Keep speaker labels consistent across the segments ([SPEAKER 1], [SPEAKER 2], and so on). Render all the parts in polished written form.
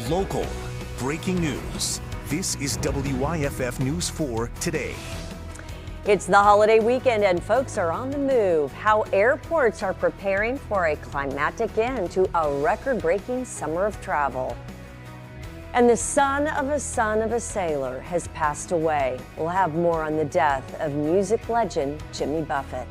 [SPEAKER 1] Local, breaking news. This is WYFF News 4 today.
[SPEAKER 2] It's the holiday weekend and folks are on the move. How airports are preparing for a climatic end to a record-breaking summer of travel. And the son of a sailor has passed away. We'll have more on the death of music legend Jimmy Buffett.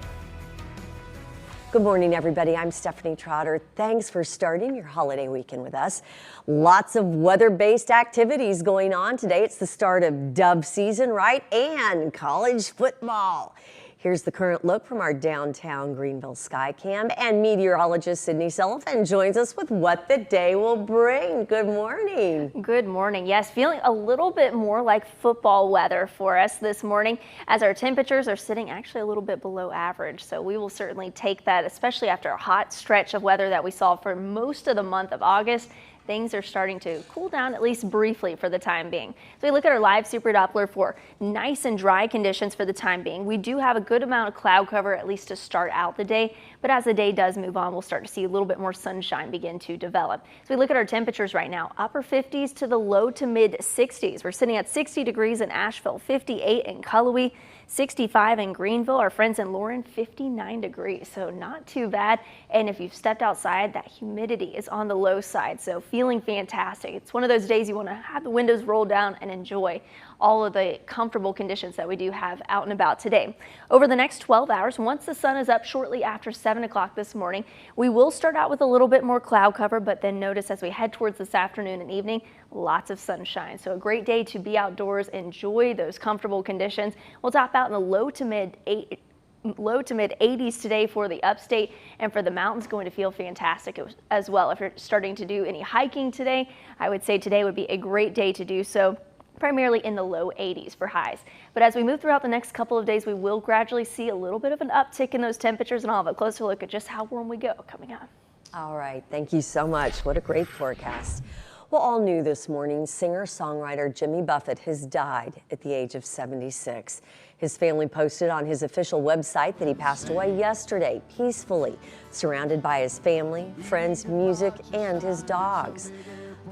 [SPEAKER 2] Good morning, everybody. I'm Stephanie Trotter. Thanks for starting your holiday weekend with us. Lots of weather-based activities going on today. It's the start of dove season, right? And college football. Here's the current look from our downtown Greenville Skycam, and meteorologist Sydney Sullivan joins us with what the day will bring. Good morning.
[SPEAKER 3] Good morning. Yes, feeling a little bit more like football weather for us this morning as our temperatures are sitting actually a little bit below average. So we will certainly take that, especially after a hot stretch of weather that we saw for most of the month of August. Things are starting to cool down, at least briefly for the time being. So we look at our live Super Doppler for nice and dry conditions for the time being. We do have a good amount of cloud cover, at least to start out the day. But as the day does move on, we'll start to see a little bit more sunshine begin to develop. So we look at our temperatures right now, upper 50s to the low to mid 60s. We're sitting at 60 degrees in Asheville, 58 in Cullowhee, 65 in Greenville. Our friends in Lauren, 59 degrees, so not too bad. And if you've stepped outside, that humidity is on the low side, so feeling fantastic. It's one of those days you want to have the windows rolled down and enjoy all of the comfortable conditions that we do have out and about today. Over the next 12 hours, once the sun is up shortly after 7 o'clock this morning, we will start out with a little bit more cloud cover, but then notice as we head towards this afternoon and evening, lots of sunshine. So a great day to be outdoors, enjoy those comfortable conditions. We'll top out in the low to mid 80s today for the upstate, and for the mountains going to feel fantastic as well. If you're starting to do any hiking today, I would say today would be a great day to do so, primarily in the low 80s for highs. But as we move throughout the next couple of days, we will gradually see a little bit of an uptick in those temperatures, and I'll have a closer look at just how warm we go coming up.
[SPEAKER 2] All right, thank you so much. What a great forecast. Well, all new this morning, singer-songwriter Jimmy Buffett has died at the age of 76. His family posted on his official website that he passed away yesterday, peacefully, surrounded by his family, friends, music, and his dogs.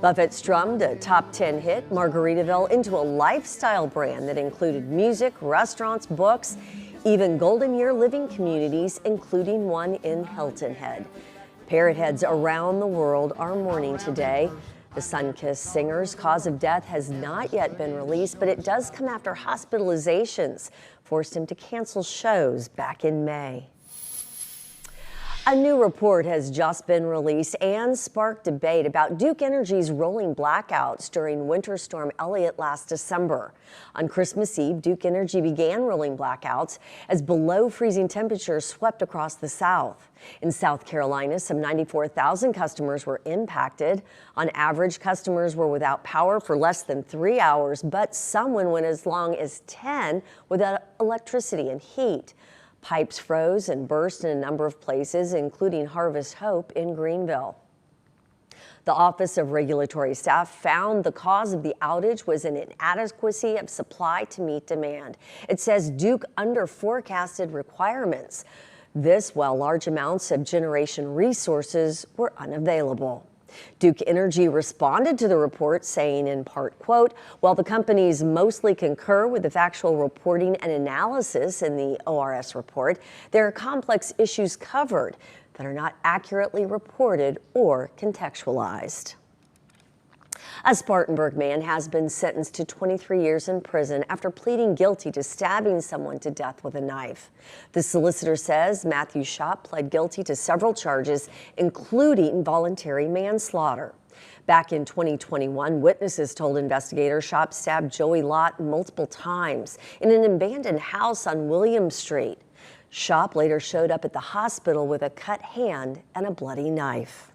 [SPEAKER 2] Buffett strummed a top 10 hit, Margaritaville, into a lifestyle brand that included music, restaurants, books, even golden year living communities, including one in Hilton Head. Parrot heads around the world are mourning today. The sun-kissed singer's cause of death has not yet been released, but it does come after hospitalizations forced him to cancel shows back in May. A new report has just been released and sparked debate about Duke Energy's rolling blackouts during Winter Storm Elliott last December. On Christmas Eve, Duke Energy began rolling blackouts as below freezing temperatures swept across the South. In South Carolina, some 94,000 customers were impacted. On average, customers were without power for less than 3 hours, but some went as long as 10 without electricity and heat. Pipes froze and burst in a number of places, including Harvest Hope in Greenville. The Office of Regulatory Staff found the cause of the outage was an inadequacy of supply to meet demand. It says Duke under-forecasted requirements. This while large amounts of generation resources were unavailable. Duke Energy responded to the report saying in part, quote, "While the companies mostly concur with the factual reporting and analysis in the ORS report, there are complex issues covered that are not accurately reported or contextualized." A Spartanburg man has been sentenced to 23 years in prison after pleading guilty to stabbing someone to death with a knife. The solicitor says Matthew Shop pled guilty to several charges, including voluntary manslaughter. Back in 2021, witnesses told investigators Shop stabbed Joey Lott multiple times in an abandoned house on William Street. Shop later showed up at the hospital with a cut hand and a bloody knife.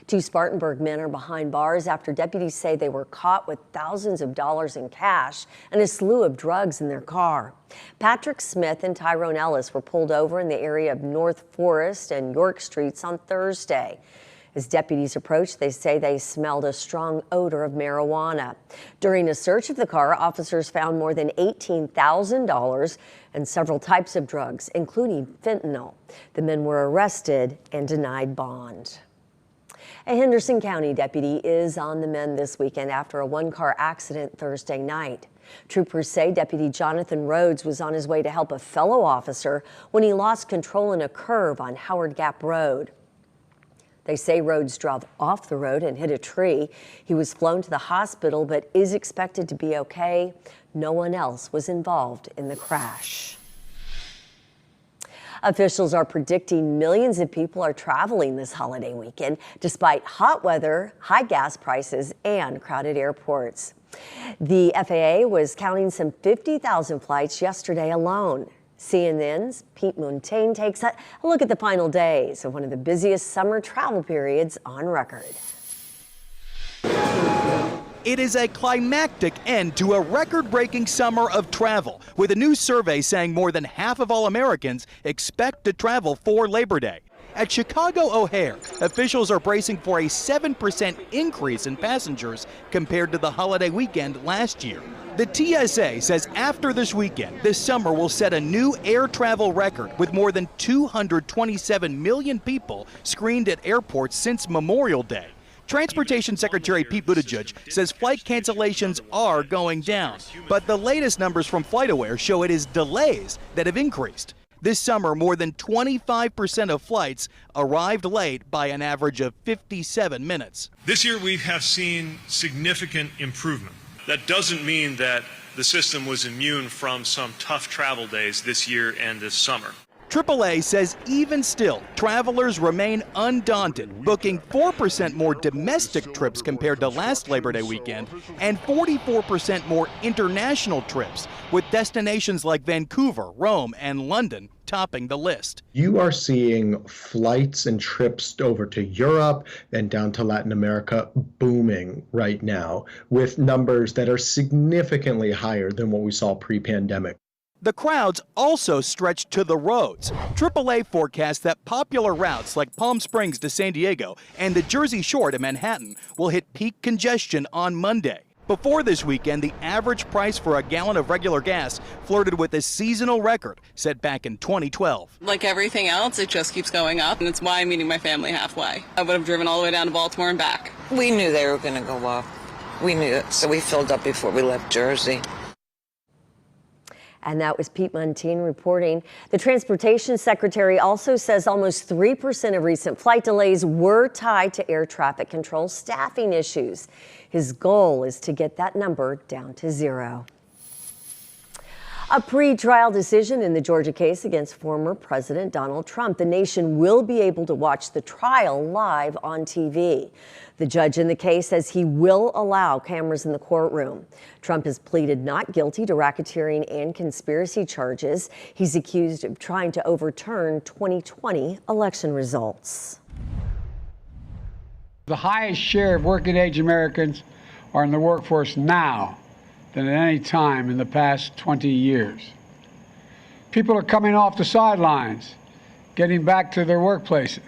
[SPEAKER 2] Two Spartanburg men are behind bars after deputies say they were caught with thousands of dollars in cash and a slew of drugs in their car. Patrick Smith and Tyrone Ellis were pulled over in the area of North Forest and York Streets on Thursday. As deputies approached, they say they smelled a strong odor of marijuana. During a search of the car, officers found more than $18,000 and several types of drugs, including fentanyl. The men were arrested and denied bond. A Henderson County deputy is on the mend this weekend after a one-car accident Thursday night. Troopers say Deputy Jonathan Rhodes was on his way to help a fellow officer when he lost control in a curve on Howard Gap Road. They say Rhodes drove off the road and hit a tree. He was flown to the hospital but is expected to be okay. No one else was involved in the crash. Officials are predicting millions of people are traveling this holiday weekend despite hot weather, high gas prices, and crowded airports. The FAA was counting some 50,000 flights yesterday alone. CNN's Pete Montaigne takes a look at the final days of one of the busiest summer travel periods on record.
[SPEAKER 4] It is a climactic end to a record-breaking summer of travel, with a new survey saying more than half of all Americans expect to travel for Labor Day. At Chicago O'Hare, officials are bracing for a 7% increase in passengers compared to the holiday weekend last year. The TSA says after this weekend, this summer will set a new air travel record with more than 227 million people screened at airports since Memorial Day. Transportation Secretary Pete Buttigieg says flight cancellations are going down, but the latest numbers from FlightAware show it is delays that have increased. This summer, more than 25% of flights arrived late by an average of 57 minutes.
[SPEAKER 5] This year we have seen significant improvement. That doesn't mean that the system was immune from some tough travel days this year and this summer.
[SPEAKER 4] AAA says even still, travelers remain undaunted, booking 4% more domestic trips compared to last Labor Day weekend and 44% more international trips, with destinations like Vancouver, Rome, and London topping the list.
[SPEAKER 6] You are seeing flights and trips over to Europe and down to Latin America booming right now, with numbers that are significantly higher than what we saw pre-pandemic.
[SPEAKER 4] The crowds also stretched to the roads. AAA forecasts that popular routes like Palm Springs to San Diego and the Jersey Shore to Manhattan will hit peak congestion on Monday. Before this weekend, the average price for a gallon of regular gas flirted with a seasonal record set back in 2012.
[SPEAKER 7] Like everything else, it just keeps going up, and it's why I'm meeting my family halfway. I would have driven all the way down to Baltimore and back.
[SPEAKER 8] We knew they were going to go up. We knew it, so we filled up before we left Jersey.
[SPEAKER 2] And that was Pete Montaigne reporting. The Transportation Secretary also says almost 3% of recent flight delays were tied to air traffic control staffing issues. His goal is to get that number down to zero. A pre-trial decision in the Georgia case against former President Donald Trump. The nation will be able to watch the trial live on TV. The judge in the case says he will allow cameras in the courtroom. Trump has pleaded not guilty to racketeering and conspiracy charges. He's accused of trying to overturn 2020 election results.
[SPEAKER 9] The highest share of working-age Americans are in the workforce now than at any time in the past 20 years. People are coming off the sidelines, getting back to their workplaces.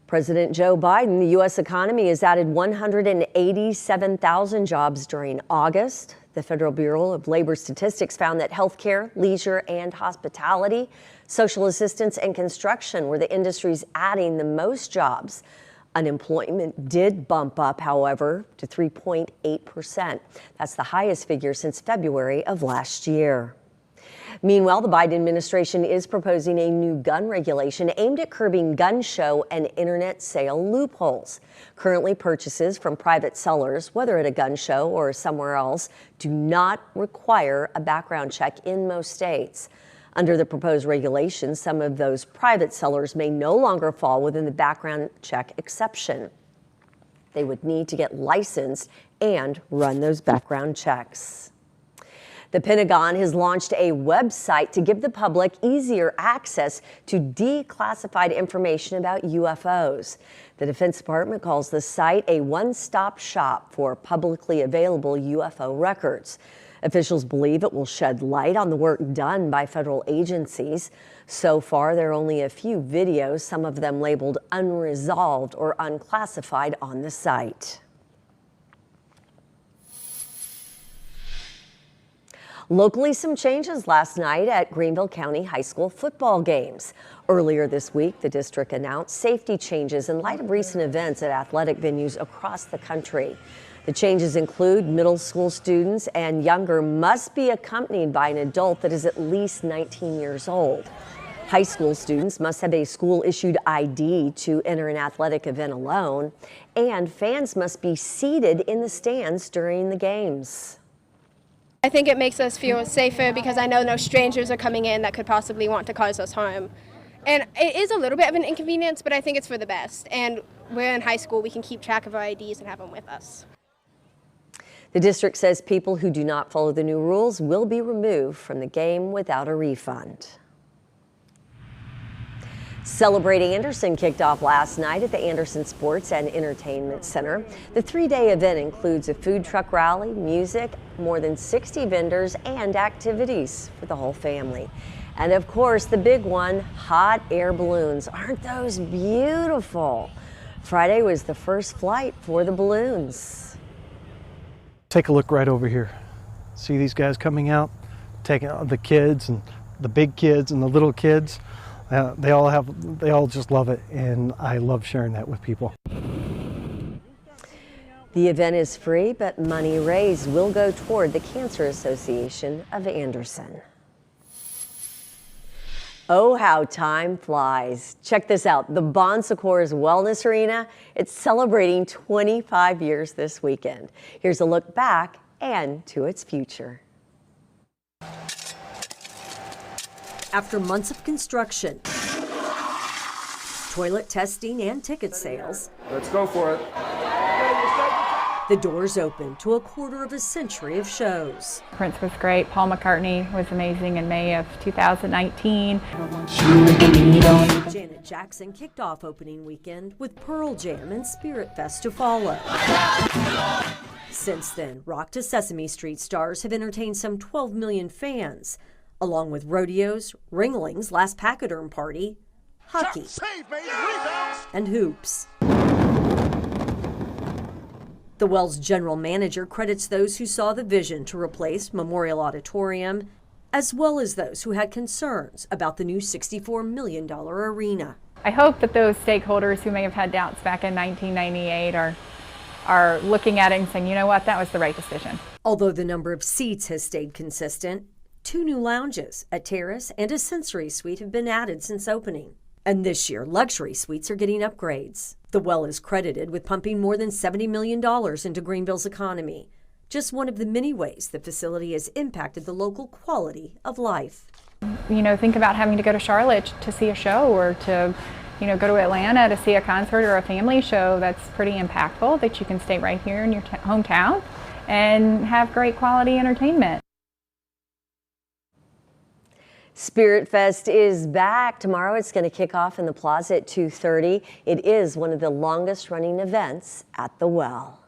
[SPEAKER 2] President Joe Biden, the U.S. economy has added 187,000 jobs during August. The Federal Bureau of Labor Statistics found that healthcare, leisure, and hospitality, social assistance, and construction were the industries adding the most jobs. Unemployment did bump up, however, to 3.8%. That's the highest figure since February of last year. Meanwhile, the Biden administration is proposing a new gun regulation aimed at curbing gun show and internet sale loopholes. Currently, purchases from private sellers, whether at a gun show or somewhere else, do not require a background check in most states. Under the proposed regulations, some of those private sellers may no longer fall within the background check exception. They would need to get licensed and run those background checks. The Pentagon has launched a website to give the public easier access to declassified information about UFOs. The Defense Department calls the site a one-stop shop for publicly available UFO records. Officials believe it will shed light on the work done by federal agencies. So far, there are only a few videos, some of them labeled unresolved or unclassified on the site. Locally, some changes last night at Greenville County High School football games. Earlier this week, the district announced safety changes in light of recent events at athletic venues across the country. The changes include middle school students and younger must be accompanied by an adult that is at least 19 years old. High school students must have a school-issued ID to enter an athletic event alone, and fans must be seated in the stands during the games.
[SPEAKER 10] I think it makes us feel safer because I know no strangers are coming in that could possibly want to cause us harm. And it is a little bit of an inconvenience, but I think it's for the best. And we're in high school, we can keep track of our IDs and have them with us.
[SPEAKER 2] The district says people who do not follow the new rules will be removed from the game without a refund. Celebrating Anderson kicked off last night at the Anderson Sports and Entertainment Center. The three-day event includes a food truck rally, music, more than 60 vendors, and activities for the whole family. And of course, the big one, hot air balloons. Aren't those beautiful? Friday was the first flight for the balloons.
[SPEAKER 11] Take a look right over here. See these guys coming out, taking the kids and the big kids and the little kids. They all just love it, and I love sharing that with people.
[SPEAKER 2] The event is free, but money raised will go toward the Cancer Association of Anderson. Oh, how time flies. Check this out. The Bon Secours Wellness Arena, it's celebrating 25 years this weekend. Here's a look back and to its future. After months of construction, toilet testing, and ticket sales,
[SPEAKER 12] let's go for it.
[SPEAKER 2] The doors open to a quarter of a century of shows.
[SPEAKER 13] Prince was great. Paul McCartney was amazing in May of 2019.
[SPEAKER 2] Janet Jackson kicked off opening weekend with Pearl Jam and Spirit Fest to follow. Since then, Rock to Sesame Street stars have entertained some 12 million fans, along with rodeos, Ringling's last Pachyderm party, hockey, and hoops. The Wells general manager credits those who saw the vision to replace Memorial Auditorium, as well as those who had concerns about the new $64 million arena.
[SPEAKER 13] I hope that those stakeholders who may have had doubts back in 1998 are looking at it and saying, you know what, that was the right decision.
[SPEAKER 2] Although the number of seats has stayed consistent, 2 new lounges, a terrace, and a sensory suite have been added since opening. And this year, luxury suites are getting upgrades. The Well is credited with pumping more than $70 million into Greenville's economy. Just one of the many ways the facility has impacted the local quality of life.
[SPEAKER 13] You know, think about having to go to Charlotte to see a show, or to, you know, go to Atlanta to see a concert or a family show. That's pretty impactful, that you can stay right here in your hometown and have great quality entertainment.
[SPEAKER 2] Spirit Fest is back. Tomorrow it's going to kick off in the plaza at 2:30. It is one of the longest running events at the Well.